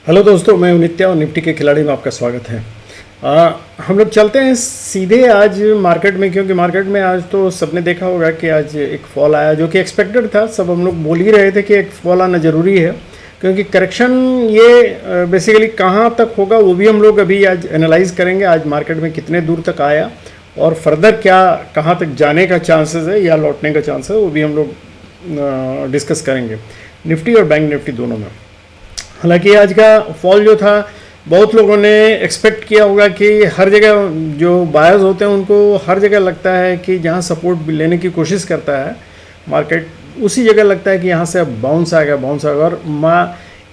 Hello दोस्तों, मैं नित्या और निफ्टी के खिलाड़ी में आपका स्वागत है। हम लोग चलते हैं सीधे आज मार्केट में, क्योंकि मार्केट में आज तो सबने देखा होगा कि आज एक फॉल आया जो कि एक्सपेक्टेड था। सब हम लोग बोल ही रहे थे कि एक फॉल आना ज़रूरी है, क्योंकि करेक्शन ये बेसिकली कहाँ तक होगा वो भी हम लोग अभी आज एनालाइज करेंगे। आज मार्केट में कितने दूर तक आया और फर्दर क्या कहाँ तक जाने का चांसेस है या लौटने का चांस है, वो भी हम लोग डिस्कस करेंगे निफ्टी और बैंक निफ्टी दोनों में। हालांकि आज का फॉल जो था, बहुत लोगों ने एक्सपेक्ट किया होगा कि हर जगह जो बायर्स होते हैं उनको हर जगह लगता है कि जहां सपोर्ट लेने की कोशिश करता है मार्केट, उसी जगह लगता है कि यहाँ से अब बाउंस आएगा। और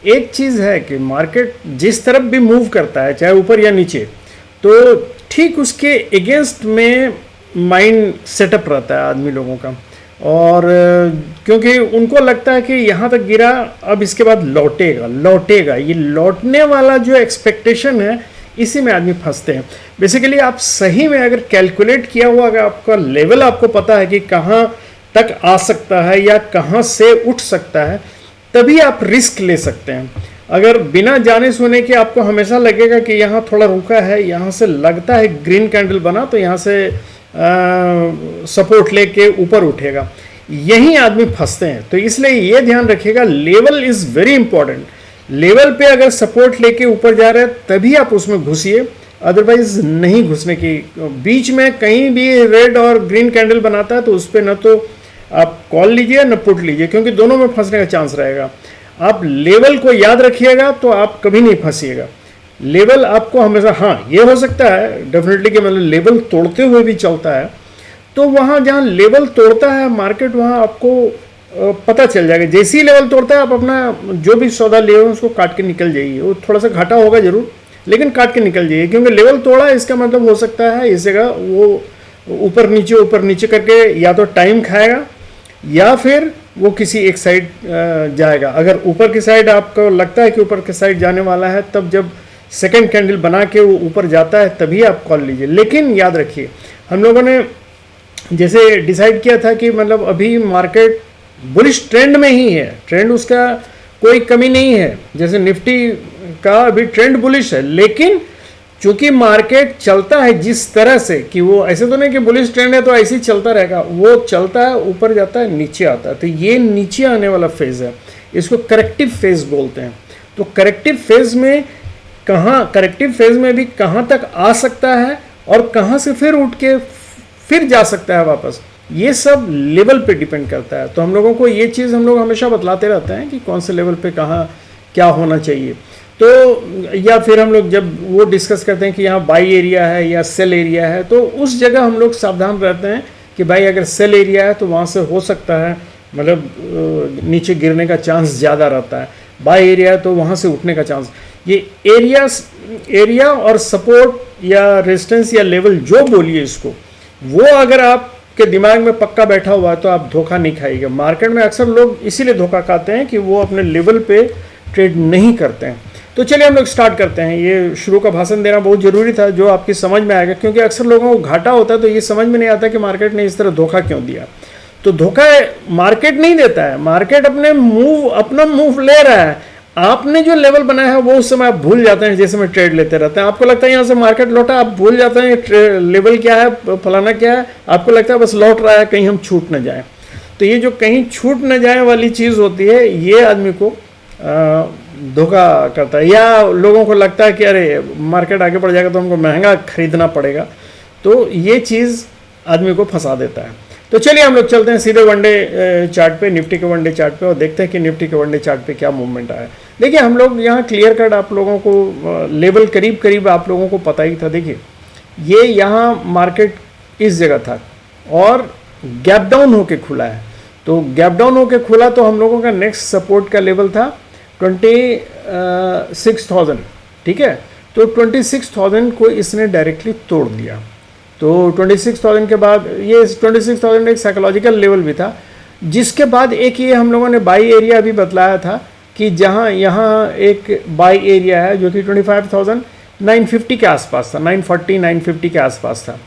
एक चीज़ है कि मार्केट जिस तरफ भी मूव करता है, चाहे ऊपर या नीचे, तो ठीक उसके अगेंस्ट में माइंड सेटअप रहता है आदमी लोगों का। और क्योंकि उनको लगता है कि यहाँ तक गिरा, अब इसके बाद लौटेगा। ये लौटने वाला जो एक्सपेक्टेशन है, इसी में आदमी फंसते हैं। बेसिकली आप सही में अगर कैलकुलेट किया हुआ, अगर आपका लेवल आपको पता है कि कहाँ तक आ सकता है या कहाँ से उठ सकता है, तभी आप रिस्क ले सकते हैं। अगर बिना जाने सुने कि आपको हमेशा लगेगा कि यहाँ थोड़ा रुका है, यहाँ से लगता है ग्रीन कैंडल बना तो यहाँ से सपोर्ट लेके ऊपर उठेगा, यही आदमी फंसते हैं। तो इसलिए ये ध्यान रखिएगा, level is very important. Level पे अगर सपोर्ट लेके ऊपर जा रहे हैं तभी आप उसमें घुसिए, अदरवाइज नहीं घुसने की। बीच में कहीं भी रेड और ग्रीन कैंडल बनाता है तो उस पर न तो आप कॉल लीजिए न पुट लीजिए, क्योंकि दोनों में फंसने का चांस रहेगा। आप लेवल को याद रखिएगा तो आप कभी नहीं फंसिएगा। लेवल आपको हमेशा, हाँ ये हो सकता है डेफिनेटली कि मतलब लेवल तोड़ते हुए भी चलता है, तो वहाँ जहाँ लेवल तोड़ता है मार्केट, वहाँ आपको पता चल जाएगा। जैसे ही लेवल तोड़ता है, आप अपना जो भी सौदा ले उसको काट के निकल जाइए। वो थोड़ा सा घाटा होगा जरूर, लेकिन काट के निकल जाइए, क्योंकि लेवल तोड़ा इसका मतलब हो सकता है इस जगह वो ऊपर नीचे करके या तो टाइम खाएगा या फिर वो किसी एक साइड जाएगा। अगर ऊपर की साइड आपको लगता है कि ऊपर की साइड जाने वाला है, तब जब सेकंड कैंडल बना के वो ऊपर जाता है तभी आप कॉल लीजिए। लेकिन याद रखिए, हम लोगों ने जैसे डिसाइड किया था कि मतलब अभी मार्केट बुलिश ट्रेंड में ही है, ट्रेंड उसका कोई कमी नहीं है। जैसे निफ्टी का अभी ट्रेंड बुलिश है, लेकिन चूंकि मार्केट चलता है जिस तरह से कि वो ऐसे तो नहीं कि बुलिश ट्रेंड है तो ऐसे ही चलता रहेगा, वो चलता है, ऊपर जाता है, नीचे आता है। तो ये नीचे आने वाला फेज है, इसको करेक्टिव फेज बोलते हैं। तो करेक्टिव फेज में भी कहाँ तक आ सकता है और कहाँ से फिर उठ के फिर जा सकता है वापस, ये सब लेवल पे डिपेंड करता है। तो हम लोगों को ये चीज़ हम लोग हमेशा बतलाते रहते हैं कि कौन से लेवल पे कहाँ क्या होना चाहिए। तो या फिर हम लोग जब वो डिस्कस करते हैं कि यहाँ बाई एरिया है या सेल एरिया है, तो उस जगह हम लोग सावधान रहते हैं कि भाई अगर सेल एरिया है तो वहाँ से हो सकता है मतलब नीचे गिरने का चांस ज़्यादा रहता है, बाई एरिया है तो वहाँ से उठने का चांस। ये एरिया और सपोर्ट या रेजिस्टेंस या लेवल जो बोलिए इसको, वो अगर आपके दिमाग में पक्का बैठा हुआ है तो आप धोखा नहीं खाइएगा। मार्केट में अक्सर लोग इसीलिए धोखा खाते हैं कि वो अपने लेवल पे ट्रेड नहीं करते हैं। तो चलिए हम लोग स्टार्ट करते हैं। ये शुरू का भाषण देना बहुत ज़रूरी था जो आपकी समझ में आएगा, क्योंकि अक्सर लोगों को घाटा होता है तो ये समझ में नहीं आता कि मार्केट ने इस तरह धोखा क्यों दिया। तो धोखा मार्केट नहीं देता है, मार्केट अपना मूव ले रहा है। आपने जो लेवल बनाया है वो उस समय आप भूल जाते हैं, जैसे में ट्रेड लेते रहते हैं। आपको लगता है यहाँ से मार्केट लौटा, आप भूल जाते हैं लेवल क्या है, फलाना क्या है, आपको लगता है बस लौट रहा है, कहीं हम छूट न जाए। तो ये जो कहीं छूट न जाए वाली चीज़ होती है, ये आदमी को धोखा करता है। या लोगों को लगता है कि अरे मार्केट आगे बढ़ जाएगा तो हमको महंगा खरीदना पड़ेगा, तो ये चीज़ आदमी को फंसा देता है। तो चलिए हम लोग चलते हैं सीधे वनडे चार्ट पे, निफ्टी के वनडे चार्ट पे, और देखते हैं कि निफ्टी के वनडे चार्ट पे क्या मूवमेंट आया। देखिए हम लोग यहाँ क्लियर कट आप लोगों को लेवल करीब आप लोगों को पता ही था। देखिए ये यहाँ मार्केट इस जगह था और गैप डाउन होके खुला है। तो गैप डाउन होके खुला तो हम लोगों का नेक्स्ट सपोर्ट का लेवल था 26,000, ठीक है। तो 26,000 को इसने डायरेक्टली तोड़ दिया। तो 26,000 के बाद ये 26,000 एक साइकोलॉजिकल लेवल भी था, जिसके बाद एक ये हम लोगों ने बाई एरिया भी बतलाया था कि जहाँ यहाँ एक बाई एरिया है जो कि 25,950 के आसपास था, 940-950 के आसपास था,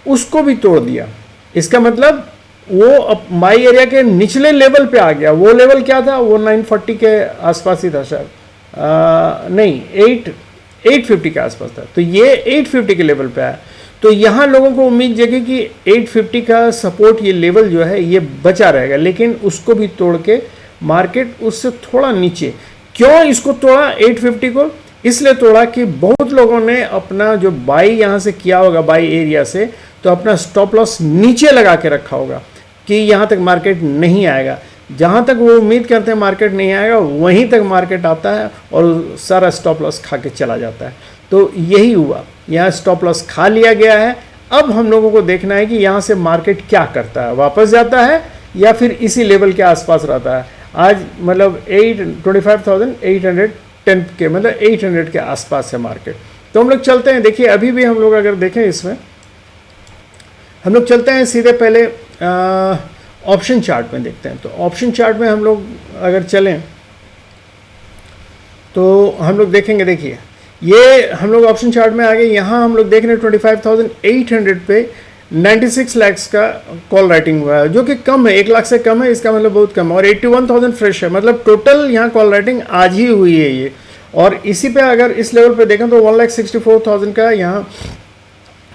उसको भी तोड़ दिया। इसका मतलब वो अब बाई एरिया के निचले लेवल पे आ गया। वो लेवल क्या था, वो 940 के आसपास ही था शायद, नहीं 850 के आसपास था, तो ये 850 के लेवल पे आया। तो यहाँ लोगों को उम्मीद जगी कि 850 का सपोर्ट ये लेवल जो है ये बचा रहेगा, लेकिन उसको भी तोड़ के मार्केट उससे थोड़ा नीचे। क्यों इसको तोड़ा 850 को? इसलिए तोड़ा कि बहुत लोगों ने अपना जो बाई यहाँ से किया होगा, बाई एरिया से, तो अपना स्टॉप लॉस नीचे लगा के रखा होगा कि यहाँ तक मार्केट नहीं आएगा। जहाँ तक वो उम्मीद करते हैं मार्केट नहीं आएगा, वहीं तक मार्केट आता है और सारा स्टॉप लॉस खा के चला जाता है। तो यही हुआ, यहाँ स्टॉप लॉस खा लिया गया है। अब हम लोगों को देखना है कि यहाँ से मार्केट क्या करता है, वापस जाता है या फिर इसी लेवल के आसपास रहता है। आज मतलब 25,810 के, मतलब 800 के आसपास है मार्केट। तो हम लोग चलते हैं, देखिए अभी भी हम लोग अगर देखें इसमें, हम लोग चलते हैं सीधे पहले ऑप्शन चार्ट में देखते हैं। तो ऑप्शन चार्ट में हम लोग अगर चलें तो हम लोग देखेंगे, देखिए ये हम लोग ऑप्शन चार्ट में आ गए। यहाँ हम लोग देख रहे हैं 25,800 पे 96 लाख का कॉल राइटिंग हुआ है, जो कि कम है, 1 लाख से कम है, इसका मतलब बहुत कम है। और 81,000 फ्रेश है, मतलब टोटल यहाँ कॉल राइटिंग आज ही हुई है ये। और इसी पे अगर इस लेवल पे देखें तो 1,64,000 का यहाँ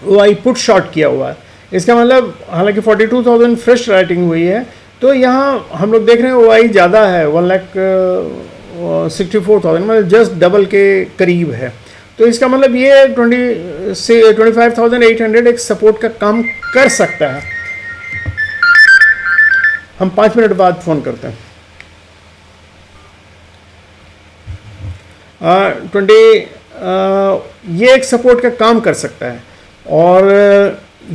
वाई पुट शॉर्ट किया हुआ है। इसका मतलब हालांकि 42,000 फ्रेश राइटिंग हुई है, तो यहाँ हम लोग देख रहे हैं वाई ज़्यादा है, 1,64,000, मतलब जस्ट डबल के करीब है। तो इसका मतलब ये 25,800 एक सपोर्ट का काम कर सकता है। हम 5 मिनट बाद फ़ोन करते हैं। 20 ये एक सपोर्ट का काम कर सकता है। और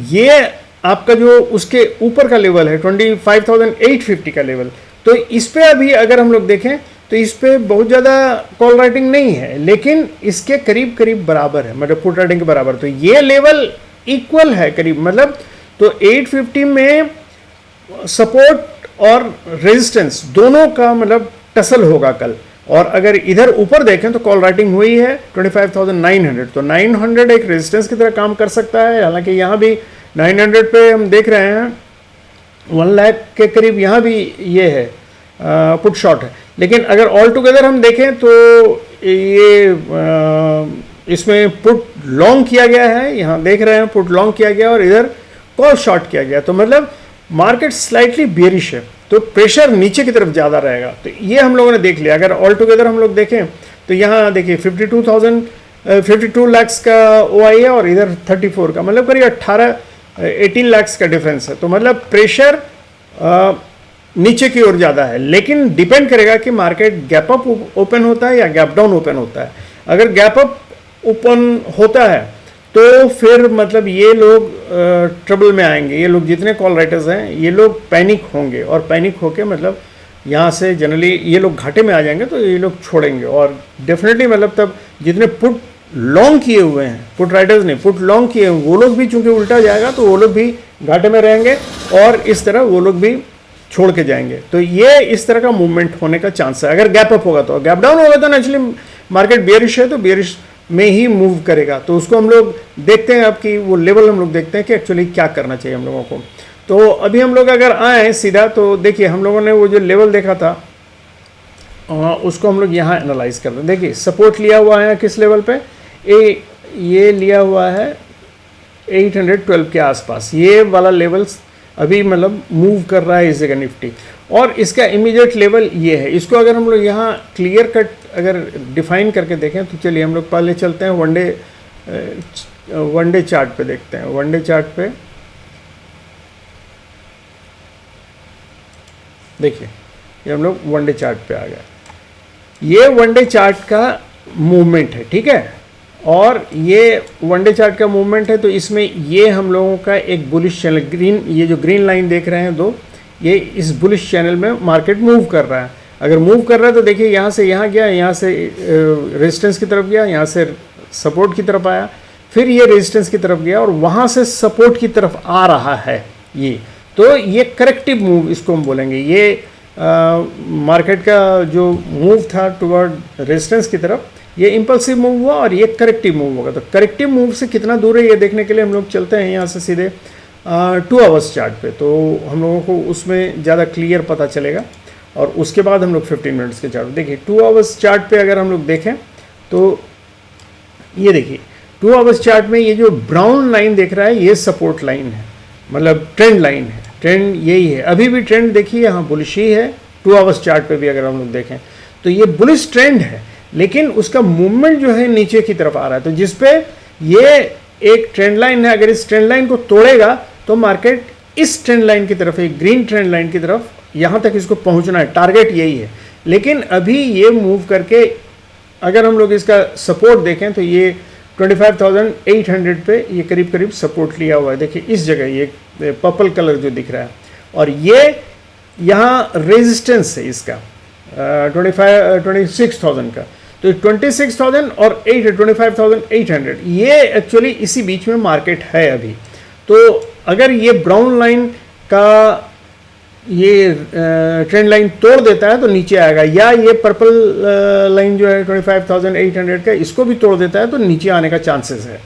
ये आपका जो उसके ऊपर का लेवल है 25,850 का लेवल, तो इस पे अभी अगर हम लोग देखें तो इस पे बहुत ज़्यादा कॉल राइटिंग नहीं है, लेकिन इसके करीब करीब बराबर है, मतलब पुट राइटिंग के बराबर। तो ये लेवल इक्वल है करीब, मतलब तो 850 में सपोर्ट और रेजिस्टेंस दोनों का मतलब टसल होगा कल। और अगर इधर ऊपर देखें तो कॉल राइटिंग हुई है 25,900, तो 900 एक रेजिस्टेंस की तरह काम कर सकता है। हालांकि यहाँ भी 900 पे हम देख रहे हैं 1 लाख के करीब यहाँ भी ये है पुट शॉर्ट है। लेकिन अगर ऑल टुगेदर हम देखें तो ये इसमें पुट लॉन्ग किया गया है, यहाँ देख रहे हैं पुट लॉन्ग किया गया और इधर कॉल शॉर्ट किया गया। तो मतलब मार्केट स्लाइटली बेरिश है, तो प्रेशर नीचे की तरफ ज़्यादा रहेगा। तो ये हम लोगों ने देख लिया। अगर ऑल टुगेदर हम लोग देखें तो यहाँ देखिए 52 लाख का OI है और इधर 34 का, मतलब करीब 18 लाख का डिफरेंस है। तो मतलब प्रेशर नीचे की ओर ज़्यादा है, लेकिन डिपेंड करेगा कि मार्केट गैप अप ओपन होता है या गैप डाउन ओपन होता है। अगर गैप अप ओपन होता है तो फिर मतलब ये लोग ट्रबल में आएंगे, ये लोग जितने कॉल राइटर्स हैं ये लोग पैनिक होंगे, और पैनिक होके मतलब यहाँ से जनरली ये लोग घाटे में आ जाएंगे, तो ये लोग छोड़ेंगे। और डेफिनेटली मतलब तब जितने पुट लॉन्ग किए हुए हैं, पुट राइटर्स ने पुट लॉन्ग किए हैं, वो लोग भी चूंकि उल्टा जाएगा तो वो लोग भी घाटे में रहेंगे, और इस तरह वो लोग भी छोड़ के जाएंगे। तो ये इस तरह का मूवमेंट होने का चांस है अगर गैप अप होगा। तो गैप डाउन होगा तो नेचुरली मार्केट बेयरिश है, तो बेयरिश में ही मूव करेगा। तो उसको हम लोग देखते हैं अब कि वो लेवल हम लोग देखते हैं कि एक्चुअली क्या करना चाहिए हम लोगों को। तो अभी हम लोग अगर आए सीधा तो देखिए हम लोगों ने वो जो लेवल देखा था उसको हम लोग यहाँ एनालाइज करते हैं। देखिए सपोर्ट लिया हुआ है किस लेवल पे, ये लिया हुआ है 812 के आसपास, ये वाला लेवल अभी मतलब मूव कर रहा है इस जगह निफ्टी। और इसका इमीडिएट लेवल ये है। इसको अगर हम लोग यहाँ क्लियर कट अगर डिफाइन करके देखें तो चलिए हम लोग पहले चलते हैं वन डे चार्ट पे देखते हैं। वन डे चार्ट पे देखिए ये हम लोग वन डे चार्ट पे आ गए। ये वन डे चार्ट का मूवमेंट है, ठीक है। और ये वन डे चार्ट का मूवमेंट है, तो इसमें ये हम लोगों का एक बुलिश चैनल, ग्रीन, ये जो ग्रीन लाइन देख रहे हैं दो, ये इस बुलिश चैनल में मार्केट मूव कर रहा है। अगर मूव कर रहा है तो देखिए यहाँ से यहाँ गया, यहाँ से रेजिस्टेंस की तरफ गया, यहाँ से सपोर्ट की तरफ आया, फिर ये रेजिस्टेंस की तरफ गया और वहाँ से सपोर्ट की तरफ आ रहा है ये। तो ये करेक्टिव मूव इसको हम बोलेंगे। ये मार्केट का जो मूव था टुवर्ड रेजिस्टेंस की तरफ, ये इम्पल्सिव मूव हुआ और ये करेक्टिव मूव होगा। तो करेक्टिव मूव से कितना दूर है ये देखने के लिए हम लोग चलते हैं यहाँ से सीधे 2 आवर्स चार्ट पे, तो हम लोगों को उसमें ज़्यादा क्लियर पता चलेगा। और उसके बाद हम लोग 15 मिनट्स के चार्ट देखिए। 2 आवर्स चार्ट पे अगर हम लोग देखें तो ये देखिए 2 आवर्स चार्ट में ये जो ब्राउन लाइन देख रहा है ये सपोर्ट लाइन है, मतलब ट्रेंड लाइन है, ट्रेंड यही है। अभी भी ट्रेंड देखिए यहाँ बुलिश ही है। 2 आवर्स चार्ट पे भी अगर हम लोग देखें तो ये बुलिश ट्रेंड है, लेकिन उसका मूवमेंट जो है नीचे की तरफ आ रहा है। तो जिस पे ये एक ट्रेंड लाइन है, अगर इस ट्रेंड लाइन को तोड़ेगा तो मार्केट इस ट्रेंड लाइन की तरफ, एक ग्रीन ट्रेंड लाइन की तरफ यहाँ तक इसको पहुँचना है, टारगेट यही है। लेकिन अभी ये मूव करके अगर हम लोग इसका सपोर्ट देखें तो ये 25,800 पे ये करीब करीब सपोर्ट लिया हुआ है। देखिए इस जगह ये पर्पल कलर जो दिख रहा है, और ये यहाँ रेजिस्टेंस है इसका 26,000 का। तो 26,000 और 25,800 ये एक्चुअली इसी बीच में मार्केट है अभी। तो अगर ये ब्राउन लाइन का ये ट्रेंड लाइन तोड़ देता है तो नीचे आएगा, या ये पर्पल लाइन जो है 25,800 का इसको भी तोड़ देता है तो नीचे आने का चांसेस है।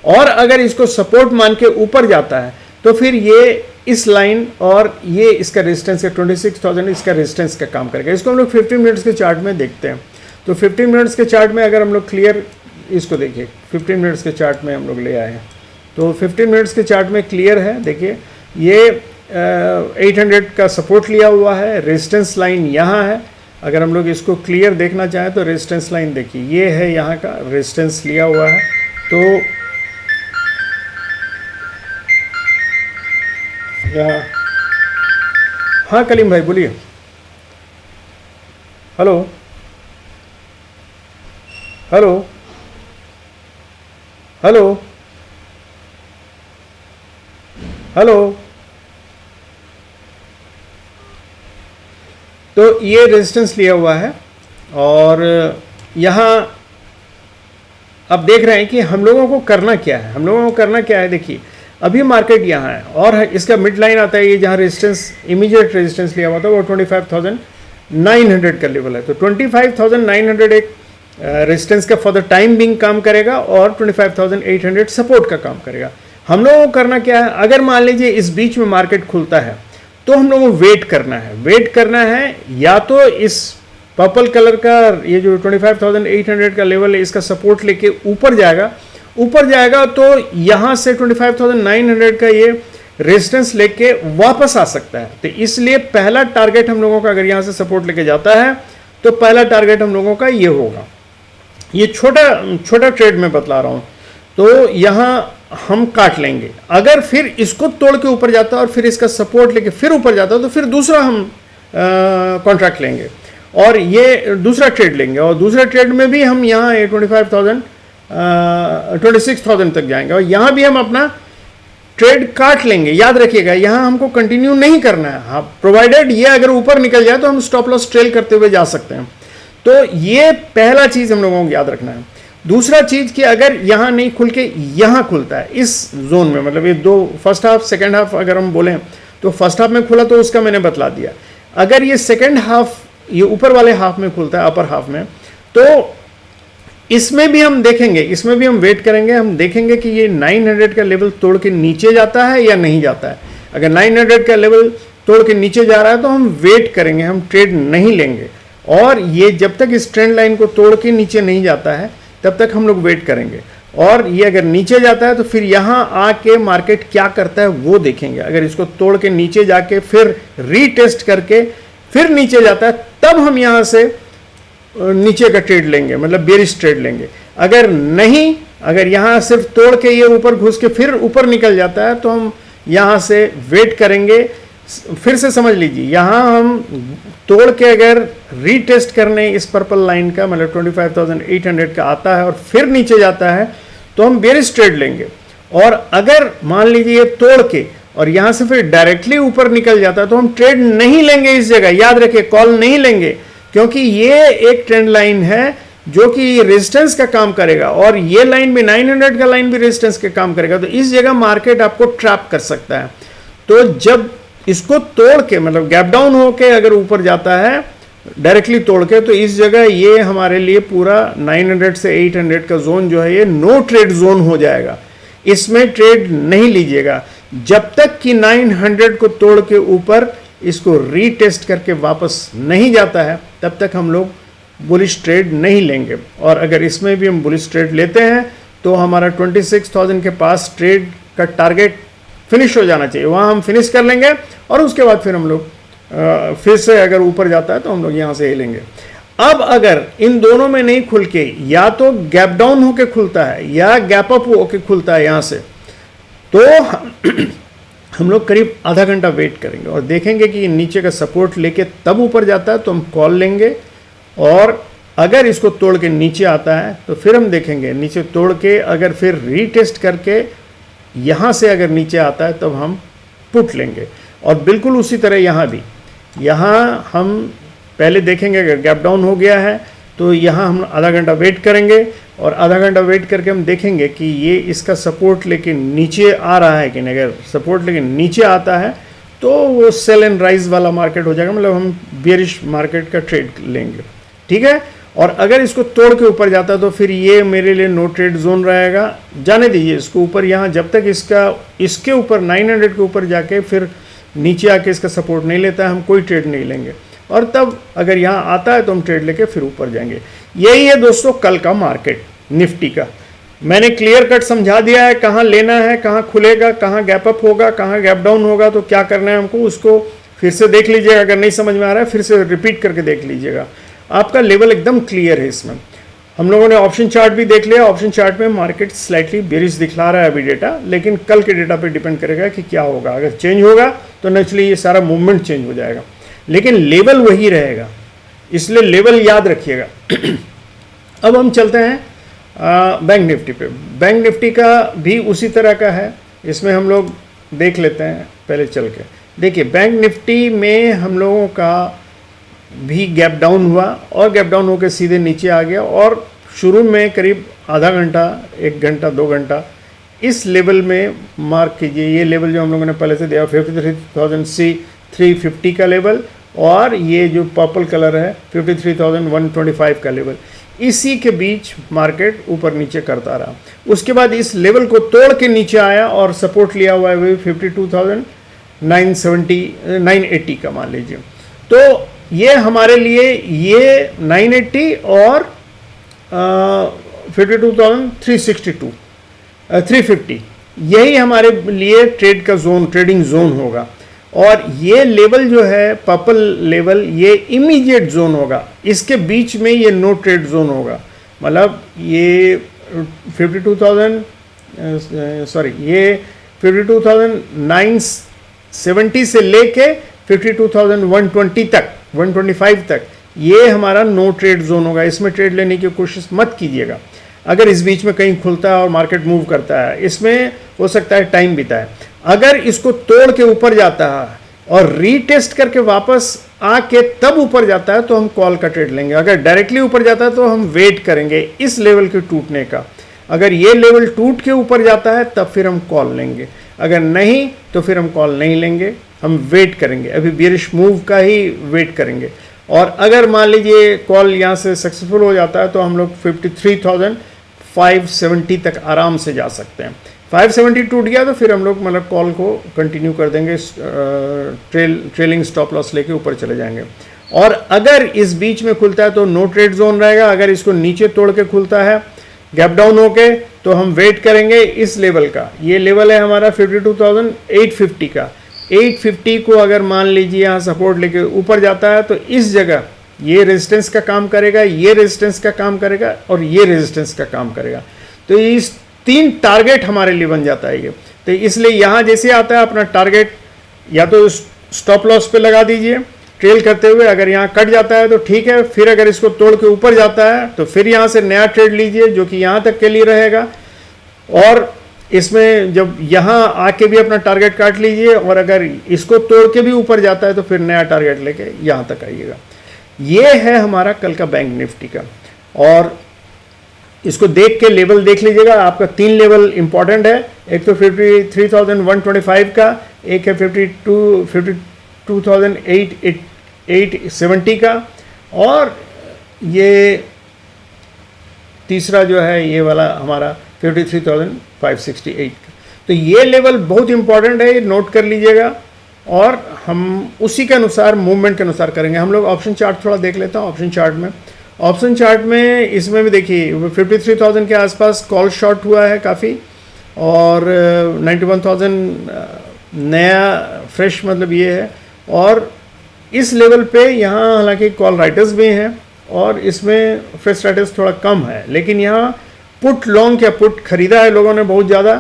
और अगर इसको सपोर्ट मान के ऊपर जाता है तो फिर ये इस लाइन और ये इसका रेजिस्टेंस है 26,000, इसका रेजिस्टेंस का काम करेगा। इसको हम लोग 15 मिनट्स के चार्ट में देखते हैं। तो 15 मिनट्स के चार्ट में अगर हम लोग क्लियर इसको देखिए, 15 मिनट्स के चार्ट में हम लोग ले आए हैं तो 15 मिनट्स के चार्ट में क्लियर है। देखिए ये 800 का सपोर्ट लिया हुआ है, रेजिस्टेंस लाइन यहाँ है। अगर हम लोग इसको क्लियर देखना चाहें तो रेजिस्टेंस लाइन देखिए ये है, यहाँ का रेजिस्टेंस लिया हुआ है। तो यहाँ, हाँ कलीम भाई बोलिए। Hello hello hello hello. तो ये रेजिस्टेंस लिया हुआ है और यहाँ अब देख रहे हैं कि हम लोगों को करना क्या है। हम लोगों को करना क्या है, देखिए अभी मार्केट यहाँ है और इसका मिड लाइन आता है, ये जहाँ रेजिस्टेंस इमीडिएट रेजिस्टेंस लिया हुआ था वो 25,900 का लेवल है। तो 25,900 एक रेजिस्टेंस का फॉर द टाइम बिंग काम करेगा और 25,800 सपोर्ट का काम करेगा। हम लोगों को करना क्या है, अगर मान लीजिए इस बीच में मार्केट खुलता है तो हम लोगों को वेट करना है। वेट करना है या तो इस पर्पल कलर का ये जो 25,800 का लेवल है इसका सपोर्ट लेके ऊपर जाएगा तो यहाँ से 25,900 का ये रेजिस्टेंस लेके वापस आ सकता है। तो इसलिए पहला टारगेट हम लोगों का, अगर यहाँ से सपोर्ट लेके जाता है तो पहला टारगेट हम लोगों का ये होगा। ये छोटा ट्रेड में बतला रहा हूँ। तो यहाँ हम काट लेंगे। अगर फिर इसको तोड़ के ऊपर जाता है और फिर इसका सपोर्ट लेके फिर ऊपर जाता है तो फिर दूसरा हम कॉन्ट्रैक्ट लेंगे और ये दूसरा ट्रेड लेंगे, और दूसरा ट्रेड में भी हम यहाँ 26,000 तक जाएंगे और यहाँ भी हम अपना ट्रेड काट लेंगे। याद रखिएगा यहाँ हमको कंटिन्यू नहीं करना है। हाँ, प्रोवाइडेड ये अगर ऊपर निकल जाए तो हम स्टॉप लॉस ट्रेल करते हुए जा सकते हैं। तो ये पहला चीज़ हम लोगों को याद रखना है। दूसरा चीज़ कि अगर यहाँ नहीं खुल के यहाँ खुलता है इस जोन में, मतलब ये दो फर्स्ट हाफ सेकेंड हाफ अगर हम बोलें तो फर्स्ट हाफ में खुला तो उसका मैंने बतला दिया। अगर ये सेकेंड हाफ ये ऊपर वाले हाफ में खुलता है, अपर हाफ में, तो इसमें भी हम देखेंगे, इसमें भी हम वेट करेंगे। हम देखेंगे कि ये 900 का लेवल तोड़ के नीचे जाता है या नहीं जाता है। अगर 900 का लेवल तोड़ के नीचे जा रहा है तो हम वेट करेंगे, हम ट्रेड नहीं लेंगे। और ये जब तक इस ट्रेंड लाइन को तोड़ के नीचे नहीं जाता है तब तक हम लोग वेट करेंगे। और ये अगर नीचे जाता है तो फिर यहाँ आके मार्केट क्या करता है वो देखेंगे। अगर इसको तोड़ के नीचे जाके फिर रीटेस्ट करके फिर नीचे जाता है तब हम यहाँ से नीचे का ट्रेड लेंगे, मतलब बेरिश ट्रेड लेंगे। अगर नहीं, अगर यहाँ सिर्फ तोड़ के ये ऊपर घुस के फिर ऊपर निकल जाता है तो हम यहाँ से वेट करेंगे। फिर से समझ लीजिए, यहाँ हम तोड़ के अगर रीटेस्ट करने इस पर्पल लाइन का, मतलब 25,800 का आता है और फिर नीचे जाता है तो हम बेरिश ट्रेड लेंगे। और अगर मान लीजिए ये तोड़ के और यहाँ से फिर डायरेक्टली ऊपर निकल जाता है तो हम ट्रेड नहीं लेंगे इस जगह। याद रखिए, कॉल नहीं लेंगे, क्योंकि ये एक ट्रेंड लाइन है जो कि रेजिस्टेंस का काम करेगा और ये लाइन भी 900 का लाइन भी रेजिस्टेंस का काम करेगा। तो इस जगह मार्केट आपको ट्रैप कर सकता है। तो जब इसको तोड़ के, मतलब गैप डाउन होके अगर ऊपर जाता है डायरेक्टली तोड़ के, तो इस जगह ये हमारे लिए पूरा 900 से 800 का जोन जो है ये नो ट्रेड जोन हो जाएगा। इसमें ट्रेड नहीं लीजिएगा जब तक कि 900 को तोड़ के ऊपर इसको रीटेस्ट करके वापस नहीं जाता है तब तक हम लोग बुलिश ट्रेड नहीं लेंगे। और अगर इसमें भी हम बुलिश ट्रेड लेते हैं तो हमारा 26,000 के पास ट्रेड का टारगेट फिनिश हो जाना चाहिए, वहाँ हम फिनिश कर लेंगे और उसके बाद फिर हम लोग फिर से अगर ऊपर जाता है तो हम लोग यहाँ से ही लेंगे। अब अगर इन दोनों में नहीं खुल के या तो गैप डाउन होके खुलता है या गैप अप होके खुलता है यहाँ से, तो हम लोग करीब आधा घंटा वेट करेंगे और देखेंगे कि नीचे का सपोर्ट लेके तब ऊपर जाता है तो हम कॉल लेंगे, और अगर इसको तोड़ के नीचे आता है तो फिर हम देखेंगे नीचे तोड़ के अगर फिर रीटेस्ट करके यहाँ से अगर नीचे आता है तब हम पुट लेंगे। और बिल्कुल उसी तरह यहाँ भी, यहाँ हम पहले देखेंगे अगर गैप डाउन हो गया है तो यहाँ हम आधा घंटा वेट करेंगे और आधा घंटा वेट करके हम देखेंगे कि ये इसका सपोर्ट लेके नीचे आ रहा है कि नहीं। अगर सपोर्ट लेके नीचे आता है तो वो सेल एंड राइज वाला मार्केट हो जाएगा, मतलब हम बियरिश मार्केट का ट्रेड लेंगे, ठीक है। और अगर इसको तोड़ के ऊपर जाता है तो फिर ये मेरे लिए नो ट्रेड जोन रहेगा, जाने दीजिए इसको ऊपर। यहाँ जब तक इसके ऊपर 900 के ऊपर जाके फिर नीचे आके इसका सपोर्ट नहीं लेता है हम कोई ट्रेड नहीं लेंगे, और तब अगर यहाँ आता है तो हम ट्रेड लेके फिर ऊपर जाएंगे। यही है दोस्तों कल का मार्केट निफ्टी का। मैंने क्लियर कट समझा दिया है कहाँ लेना है, कहाँ खुलेगा, कहाँ गैप अप होगा, कहाँ गैप डाउन होगा, तो क्या करना है हमको उसको फिर से देख लीजिएगा। अगर नहीं समझ में आ रहा है फिर से रिपीट करके देख लीजिएगा, आपका लेवल एकदम क्लियर है। इसमें हम लोगों ने ऑप्शन चार्ट भी देख लिया, ऑप्शन चार्ट में मार्केट स्लाइटली बेरिश दिखला रहा है अभी डेटा, लेकिन कल के डेटा पे डिपेंड करेगा कि क्या होगा। अगर चेंज होगा तो नेचुरली ये सारा मूवमेंट चेंज हो जाएगा, लेकिन लेवल वही रहेगा, इसलिए लेवल याद रखिएगा। अब हम चलते हैं बैंक निफ्टी पे। बैंक निफ्टी का भी उसी तरह का है, इसमें हम लोग देख लेते हैं पहले चल के। देखिए बैंक निफ्टी में हम लोगों का भी गैप डाउन हुआ और गैप डाउन होकर सीधे नीचे आ गया, और शुरू में करीब आधा घंटा, 1 घंटा, 2 घंटा इस लेवल में मार्क कीजिए। ये लेवल जो हम लोगों ने पहले से दिया 53,350 का लेवल, और ये जो पर्पल कलर है 53,125 का लेवल, इसी के बीच मार्केट ऊपर नीचे करता रहा। उसके बाद इस लेवल को तोड़ के नीचे आया और सपोर्ट लिया हुआ है 52,980 का मान लीजिए। तो ये हमारे लिए ये 980 और 52,362 350 यही हमारे लिए ट्रेड का जोन, ट्रेडिंग जोन होगा। और ये लेवल जो है पर्पल लेवल, ये इमीडिएट जोन होगा, इसके बीच में ये नो ट्रेड जोन होगा। मतलब ये 52,970 से लेके 52,120 तक, 125 तक ये हमारा नो ट्रेड जोन होगा। इसमें ट्रेड लेने की कोशिश मत कीजिएगा। अगर इस बीच में कहीं खुलता है और मार्केट मूव करता है, इसमें हो सकता है टाइम बीता है। अगर इसको तोड़ के ऊपर जाता है और रीटेस्ट करके वापस आके तब ऊपर जाता है तो हम कॉल का ट्रेड लेंगे। अगर डायरेक्टली ऊपर जाता है तो हम वेट करेंगे इस लेवल के टूटने का। अगर ये लेवल टूट के ऊपर जाता है तब फिर हम कॉल लेंगे, अगर नहीं तो फिर हम कॉल नहीं लेंगे, हम वेट करेंगे, अभी बियरिश मूव का ही वेट करेंगे। और अगर मान लीजिए कॉल यहाँ से सक्सेसफुल हो जाता है तो हम लोग 53,570 तक आराम से जा सकते हैं। 570 टूट गया तो फिर हम लोग मतलब कॉल को कंटिन्यू कर देंगे, ट्रेलिंग स्टॉप लॉस लेके ऊपर चले जाएंगे। और अगर इस बीच में खुलता है तो नो ट्रेड जोन रहेगा। अगर इसको नीचे तोड़ के खुलता है गैप डाउन होके तो हम वेट करेंगे इस लेवल का। ये लेवल है हमारा 52,850 का। 850 को अगर मान लीजिए यहाँ सपोर्ट लेके ऊपर जाता है तो इस जगह ये रेजिस्टेंस का काम करेगा, ये रेजिस्टेंस का काम करेगा और ये रेजिस्टेंस का काम करेगा। तो इस 3 टारगेट हमारे लिए बन जाता है ये। तो इसलिए यहाँ जैसे आता है अपना टारगेट या तो स्टॉप लॉस पे लगा दीजिए ट्रेल करते हुए। अगर यहाँ कट जाता है तो ठीक है, फिर अगर इसको तोड़ के ऊपर जाता है तो फिर यहाँ से नया ट्रेड लीजिए जो कि यहाँ तक के लिए रहेगा। और इसमें जब यहाँ आके भी अपना टारगेट काट लीजिए, और अगर इसको तोड़ के भी ऊपर जाता है तो फिर नया टारगेट लेके यहाँ तक आइएगा। ये है हमारा कल का बैंक निफ्टी का। और इसको देख के लेवल देख लीजिएगा, आपका 3 लेवल इंपॉर्टेंट है। एक तो 53,125 का, एक है 52,870 का, और ये तीसरा जो है ये वाला हमारा 53,568 का। तो ये लेवल बहुत इंपॉर्टेंट है, नोट कर लीजिएगा। और हम उसी के अनुसार मूवमेंट के अनुसार करेंगे। हम लोग ऑप्शन चार्ट थोड़ा देख लेते हैं। ऑप्शन चार्ट में इसमें भी देखिए 53,000 के आसपास कॉल शॉर्ट हुआ है काफ़ी, और 91,000 नया फ्रेश मतलब ये है। और इस लेवल पे यहाँ हालांकि कॉल राइटर्स भी हैं और इसमें फ्रेश राइटर्स थोड़ा कम है, लेकिन यहाँ पुट लॉन्ग क्या पुट खरीदा है लोगों ने बहुत ज़्यादा,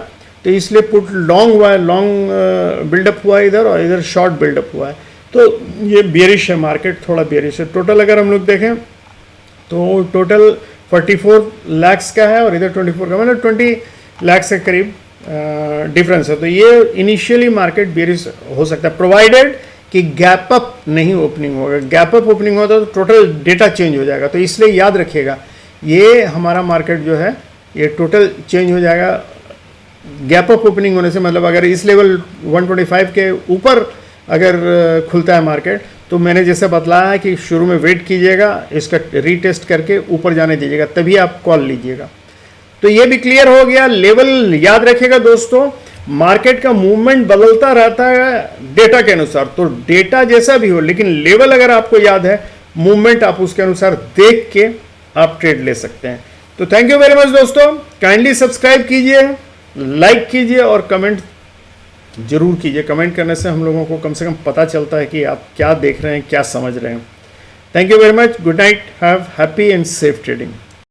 तो इसलिए पुट लॉन्ग हुआ है, लॉन्ग बिल्डअप हुआ है इधर, और इधर शॉर्ट बिल्डअप हुआ है। तो ये बेरिश है, मार्केट थोड़ा बेरिश है। टोटल अगर हम लोग देखें तो टोटल 44 लाख का है और इधर 24 का, मतलब 20 लाख के करीब डिफरेंस है। तो ये इनिशियली मार्केट बेरिश हो सकता है, प्रोवाइडेड कि गैप अप नहीं ओपनिंग होगा। गैप अप ओपनिंग होता तो टोटल डेटा चेंज हो जाएगा। तो इसलिए याद रखिएगा, ये हमारा मार्केट जो है ये टोटल चेंज हो जाएगा गैप अप ओपनिंग होने से। मतलब अगर इस लेवल 125 के ऊपर अगर खुलता है मार्केट, तो मैंने जैसे बतलाया है कि शुरू में वेट कीजिएगा, इसका रीटेस्ट करके ऊपर जाने दीजिएगा, तभी आप कॉल लीजिएगा। तो ये भी क्लियर हो गया। लेवल याद रखिएगा दोस्तों, मार्केट का मूवमेंट बदलता रहता है डेटा के अनुसार, तो डेटा जैसा भी हो, लेकिन लेवल अगर आपको याद है, मूवमेंट आप उसके अनुसार देख के आप ट्रेड ले सकते हैं। तो थैंक यू वेरी मच दोस्तों, काइंडली सब्सक्राइब कीजिए, लाइक कीजिए और कमेंट जरूर कीजिए। कमेंट करने से हम लोगों को कम से कम पता चलता है कि आप क्या देख रहे हैं, क्या समझ रहे हैं। Thank you very much, good night, have happy and safe trading.